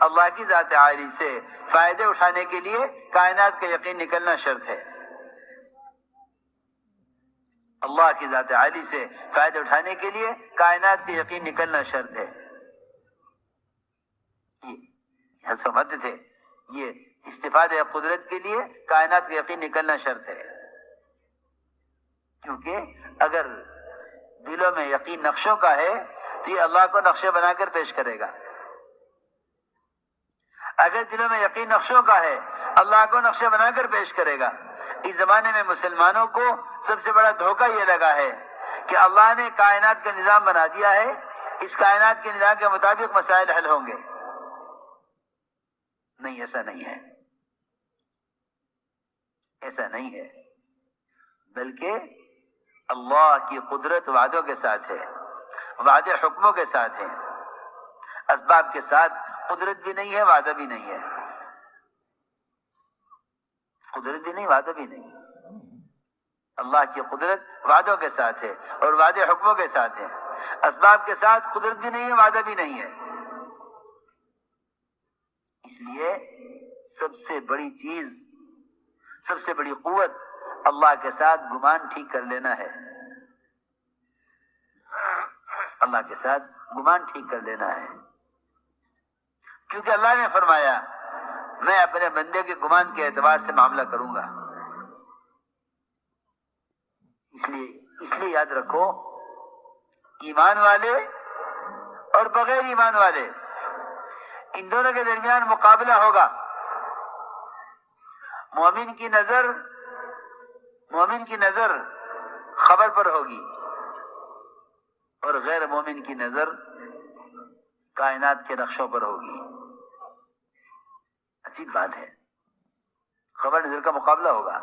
اللہ کی ذات عالی سے فائدے اٹھانے کے لیے کائنات کا یقین نکلنا شرط ہے. اللہ کی ذات عالی سے فائدے اٹھانے کے لیے کائنات کا یقین نکلنا شرط ہے. یہ سمجھتے تھے، یہ استفادہ قدرت کے لیے کائنات کا یقین نکلنا شرط ہے. کیونکہ اگر دلوں میں یقین نقشوں کا ہے تو یہ اللہ کو نقشے بنا کر پیش کرے گا. اگر دلوں میں یقین نقشوں کا ہے اللہ کو نقشے بنا کر پیش کرے گا. اس زمانے میں مسلمانوں کو سب سے بڑا دھوکہ یہ لگا ہے کہ اللہ نے کائنات کا نظام بنا دیا ہے، اس کائنات کے نظام کے مطابق مسائل حل ہوں گے. نہیں، ایسا نہیں ہے، ایسا نہیں ہے. بلکہ اللہ کی قدرت وعدوں کے ساتھ ہے، وعدے حکموں کے ساتھ ہے. اسباب کے ساتھ قدرت بھی نہیں ہے، وعدہ بھی نہیں ہے. قدرت بھی نہیں، وعدہ بھی نہیں. اللہ کی قدرت وعدوں کے ساتھ ہے اور وعدے حکموں کے ساتھ ہے. اسباب کے ساتھ قدرت بھی نہیں ہے، وعدہ بھی نہیں ہے. اس لیے سب سے بڑی چیز، سب سے بڑی قوت اللہ کے ساتھ گمان ٹھیک کر لینا ہے. اللہ کے ساتھ گمان ٹھیک کر لینا ہے. کیونکہ اللہ نے فرمایا میں اپنے بندے کے گمان کے اعتبار سے معاملہ کروں گا. اس لیے یاد رکھو، ایمان والے اور بغیر ایمان والے ان دونوں کے درمیان مقابلہ ہوگا. مومن کی نظر خبر پر ہوگی اور غیر مومن کی نظر کائنات کے نقشوں پر ہوگی. عجیب بات ہے، خبر نظر کا مقابلہ ہوگا.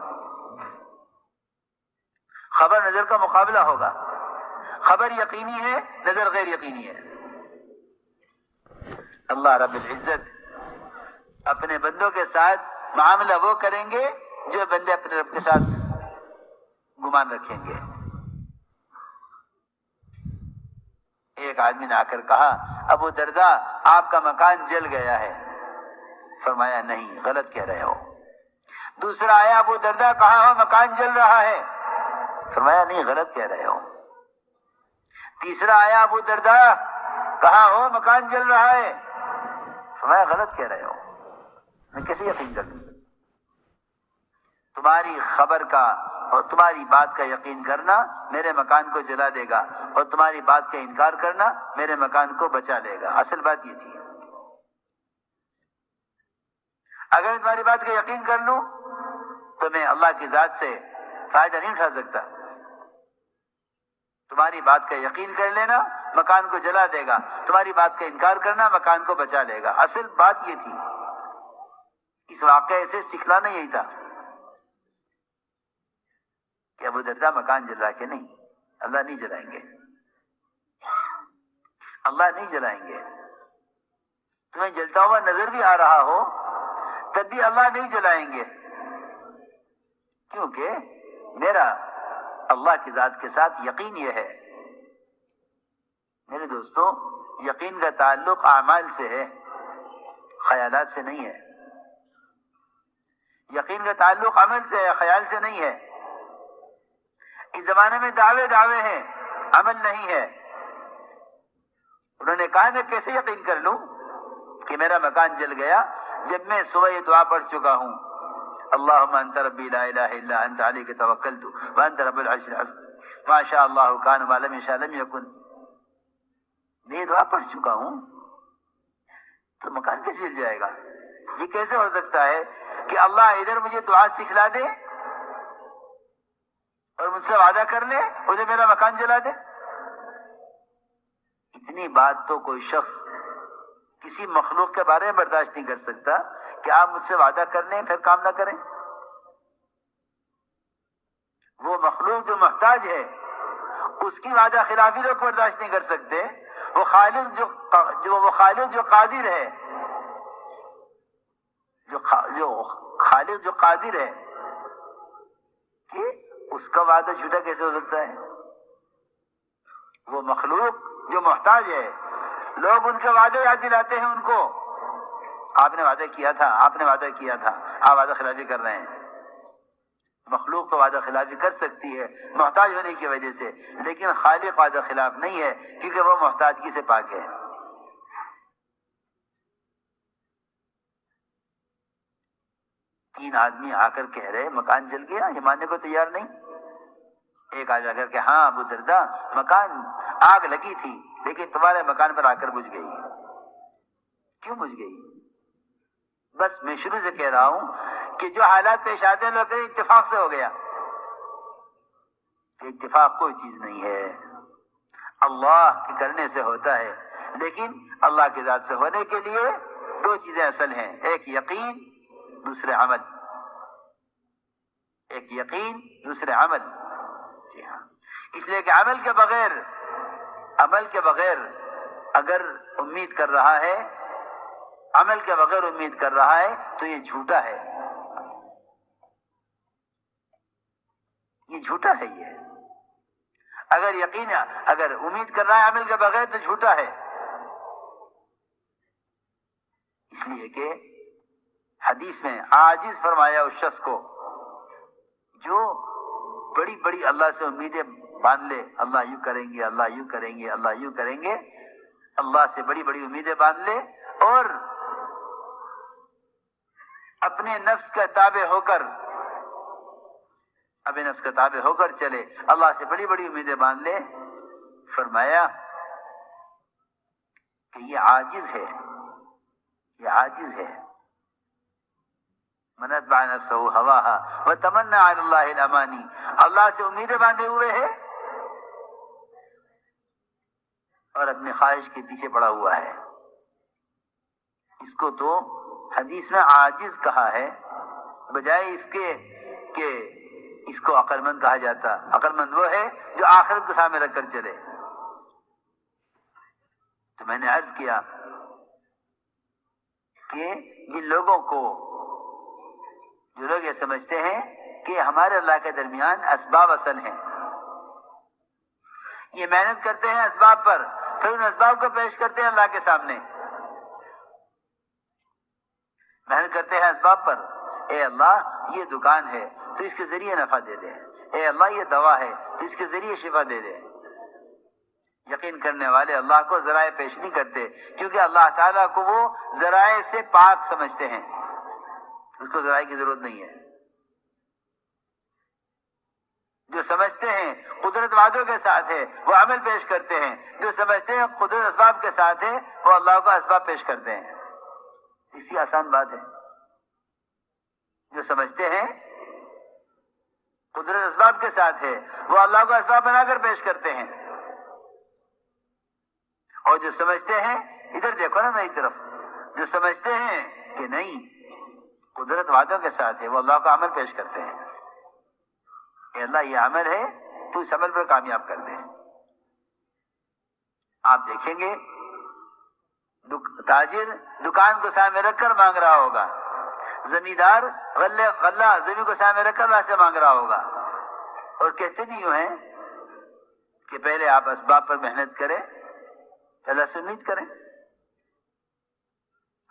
خبر نظر کا مقابلہ ہوگا. خبر یقینی ہے، نظر غیر یقینی ہے. اللہ رب العزت اپنے بندوں کے ساتھ معاملہ وہ کریں گے جو بندے اپنے رب کے ساتھ گمان رکھیں گے. ایک آدمی نے آ کر کہا ابو درداء آپ کا مکان جل گیا ہے. فرمایا نہیں، غلط کہہ رہے ہو. دوسرا آیا، ابو درداء کہا ہو مکان جل رہا ہے. فرمایا نہیں، غلط کہہ رہے ہو. تیسرا آیا، ابو درداء کہا ہو مکان جل رہا ہے. فرمایا غلط کہہ رہے ہو. میں کیسے یقین کر لوں؟ تمہاری خبر کا اور تمہاری بات کا یقین کرنا میرے مکان کو جلا دے گا اور تمہاری بات کا انکار کرنا میرے مکان کو بچا لے گا. اصل بات یہ تھی. اگر میں تمہاری بات کا یقین کر لوں تو میں اللہ کی ذات سے فائدہ نہیں اٹھا سکتا. تمہاری بات کا یقین کر لینا مکان کو جلا دے گا، تمہاری بات کا انکار کرنا مکان کو بچا لے گا. اصل بات یہ تھی. اس واقعے سے سکھلانا یہی تھا کہ ابو درداء مکان جل رہا کہ نہیں، اللہ نہیں جلائیں گے. اللہ نہیں جلائیں گے. تمہیں جلتا ہوا نظر بھی آ رہا ہو تب بھی اللہ نہیں جلائیں گے، کیونکہ میرا اللہ کی ذات کے ساتھ یقین یہ ہے. میرے دوستو، یقین کا تعلق اعمال سے ہے، خیالات سے نہیں ہے. یقین کا تعلق عمل سے ہے، خیال سے نہیں ہے. اس زمانے میں دعوے ہیں، عمل نہیں ہے. انہوں نے کہا میں کیسے یقین کر لوں کہ میرا مکان جل گیا جب میں صبح یہ دعا پڑھ چکا ہوں، اللہم انت ربی لا الہ الا انت علیک توکلت وانت رب العرش العظیم ما شاء اللہ کان وما لم یشاء لم یکن. میں یہ دعا پڑھ چکا ہوں تو مکان کیسے جل جائے گا؟ یہ کیسے ہو سکتا ہے کہ اللہ ادھر مجھے دعا سکھلا دے اور مجھ سے وعدہ کر لے ادھر میرا مکان جلا دے؟ اتنی بات تو کوئی شخص کسی مخلوق کے بارے میں برداشت نہیں کر سکتا کہ آپ مجھ سے وعدہ کر لیں پھر کام نہ کریں. وہ مخلوق جو محتاج ہے اس کی وعدہ خلافی لوگ برداشت نہیں کر سکتے. وہ خالق جو قادر ہے، جو خالق جو قادر ہے، کہ اس کا وعدہ جھوٹا کیسے ہو سکتا ہے؟ وہ مخلوق جو محتاج ہے، لوگ ان کے وعدے یاد دلاتے ہیں ان کو آپ نے وعدہ کیا تھا، آپ نے وعدہ کیا تھا، آپ وعدہ خلافی کر رہے ہیں۔ مخلوق تو وعدہ خلافی کر سکتی ہے محتاج ہونے کی وجہ سے، لیکن خالق وعدہ خلاف نہیں ہے کیونکہ وہ محتاجگی سے پاک ہے۔ تین آدمی آ کر کہہ رہے مکان جل گیا، یہ ماننے کو تیار نہیں۔ ایک آدمی آ کر کہ ہاں ابو درداء مکان آگ لگی تھی لیکن تمہارے مکان پر آ کر بجھ گئی۔ کیوں بجھ گئی؟ بس میں شروع سے کہہ رہا ہوں کہ جو حالات پیش آتے ہیں لوگ کہتے ہیں اتفاق سے ہو گیا، کہ اتفاق کوئی چیز نہیں ہے، اللہ کے کرنے سے ہوتا ہے، لیکن اللہ کی ذات سے ہونے کے لیے دو چیزیں اصل ہیں، ایک یقین دوسرے عمل، ایک یقین دوسرے عمل۔ جی ہاں، اس لیے کہ عمل کے بغیر اگر امید کر رہا ہے، عمل کے بغیر امید کر رہا ہے تو یہ جھوٹا ہے، یہ جھوٹا ہے۔ یہ اگر امید کر رہا ہے عمل کے بغیر تو جھوٹا ہے، اس لیے کہ حدیث میں عاجز فرمایا اس شخص کو جو بڑی بڑی اللہ سے امیدیں باندھ لے، اللہ یوں کریں گے، اللہ یوں کریں گے، اللہ یوں کریں گے، اللہ سے بڑی بڑی امیدیں باندھ لے اور اپنے نفس کا تابع ہو کر چلے، اللہ سے بڑی بڑی امیدیں باندھ لے، فرمایا کہ یہ عاجز ہے، یہ عاجز ہے۔ من اتبع نفسه هواها وتمنى على الله الامانی، اللہ سے امیدیں باندھے ہوئے ہے اور اپنی خواہش کے پیچھے پڑا ہوا ہے، اس کو تو حدیث میں عاجز کہا ہے، بجائے اس کے کہ اس کو عقل مند کہا جاتا۔ عقل مند وہ ہے جو آخرت کو سامنے رکھ کر چلے۔ تو میں نے عرض کیا کہ جو لوگ یہ سمجھتے ہیں کہ ہمارے اللہ کے درمیان اسباب اصل ہیں، یہ محنت کرتے ہیں اسباب پر، پھر ان اسباب کو پیش کرتے ہیں اللہ کے سامنے۔ محنت کرتے ہیں اسباب پر، اے اللہ یہ دکان ہے تو اس کے ذریعے نفع دے دے، اے اللہ یہ دوا ہے تو اس کے ذریعے شفا دے دے۔ یقین کرنے والے اللہ کو ذرائع پیش نہیں کرتے کیونکہ اللہ تعالیٰ کو وہ ذرائع سے پاک سمجھتے ہیں، اس کو ذرائع کی ضرورت نہیں ہے۔ جو سمجھتے ہیں قدرت وعدوں کے ساتھ ہے وہ عمل پیش کرتے ہیں، جو سمجھتے ہیں قدرت اسباب کے ساتھ ہے وہ اللہ کو اسباب پیش کرتے ہیں۔ اسی آسان بات ہے، جو سمجھتے ہیں قدرت اسباب کے ساتھ ہے وہ اللہ کو اسباب بنا کر پیش کرتے ہیں، اور جو سمجھتے ہیں، ادھر دیکھو نا میری طرف، جو سمجھتے ہیں کہ نہیں قدرت وعدوں کے ساتھ ہے وہ اللہ کا عمل پیش کرتے ہیں، اے اللہ یہ عمل ہے تو اس عمل پر کامیاب کر دے۔ آپ دیکھیں گے تاجر دکان کو سامنے رکھ کر مانگ رہا ہوگا، زمیندار غلہ زمین کو سامنے رکھ کر اللہ سے مانگ رہا ہوگا، اور کہتے بھی یوں ہیں کہ پہلے آپ اسباب پر محنت کریں، اللہ سے امید کریں۔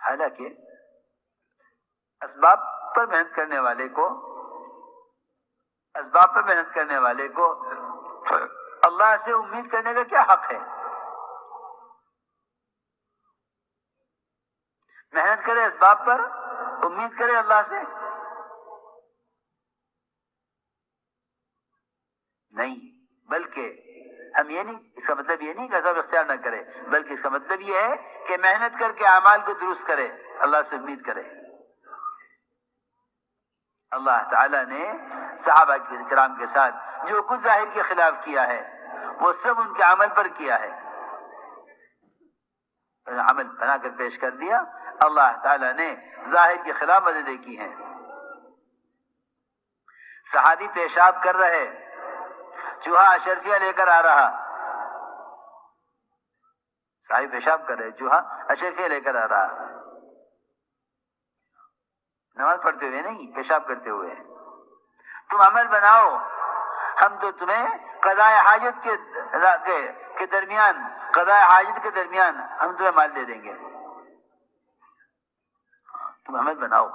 حالانکہ اسباب پر محنت کرنے والے کو اللہ سے امید کرنے کا کیا حق ہے؟ محنت کرے اسباب پر، امید کرے اللہ سے؟ نہیں، بلکہ ہم یہ نہیں، اس کا مطلب یہ نہیں کہ اسباب اختیار نہ کرے، بلکہ اس کا مطلب یہ ہے کہ محنت کر کے اعمال کو درست کرے، اللہ سے امید کرے۔ اللہ تعالیٰ نے صحابہ کرام کے ساتھ جو کچھ ظاہر کے خلاف کیا ہے وہ سب ان کے عمل پر کیا ہے، عمل بنا کر پیش کر دیا۔ اللہ تعالیٰ نے ظاہر کے خلاف مددیں کی ہیں۔ صحابی پیشاب کر رہے، چوہا اشرفیہ لے کر آ رہا، صحابی پیشاب کر رہے، چوہا اشرفیہ لے کر آ رہا، نماز پڑھتے ہوئے نہیں، پیشاب کرتے ہوئے۔ تم عمل بناؤ، ہم تو تمہیں قضاء حاجت کے درمیان ہم تمہیں مال دے دیں گے۔ تم عمل بناؤ.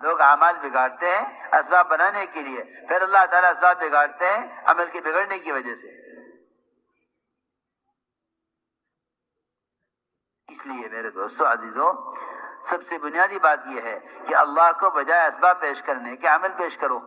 لوگ اعمال بگاڑتے ہیں اسباب بنانے کے لیے، پھر اللہ تعالیٰ اسباب بگاڑتے ہیں عمل کے بگڑنے کی وجہ سے. اس لیے میرے دوستو عزیزوں، سب سے بنیادی بات یہ ہے کہ اللہ کو بجائے اسباب پیش کرنے کے عمل پیش کرو.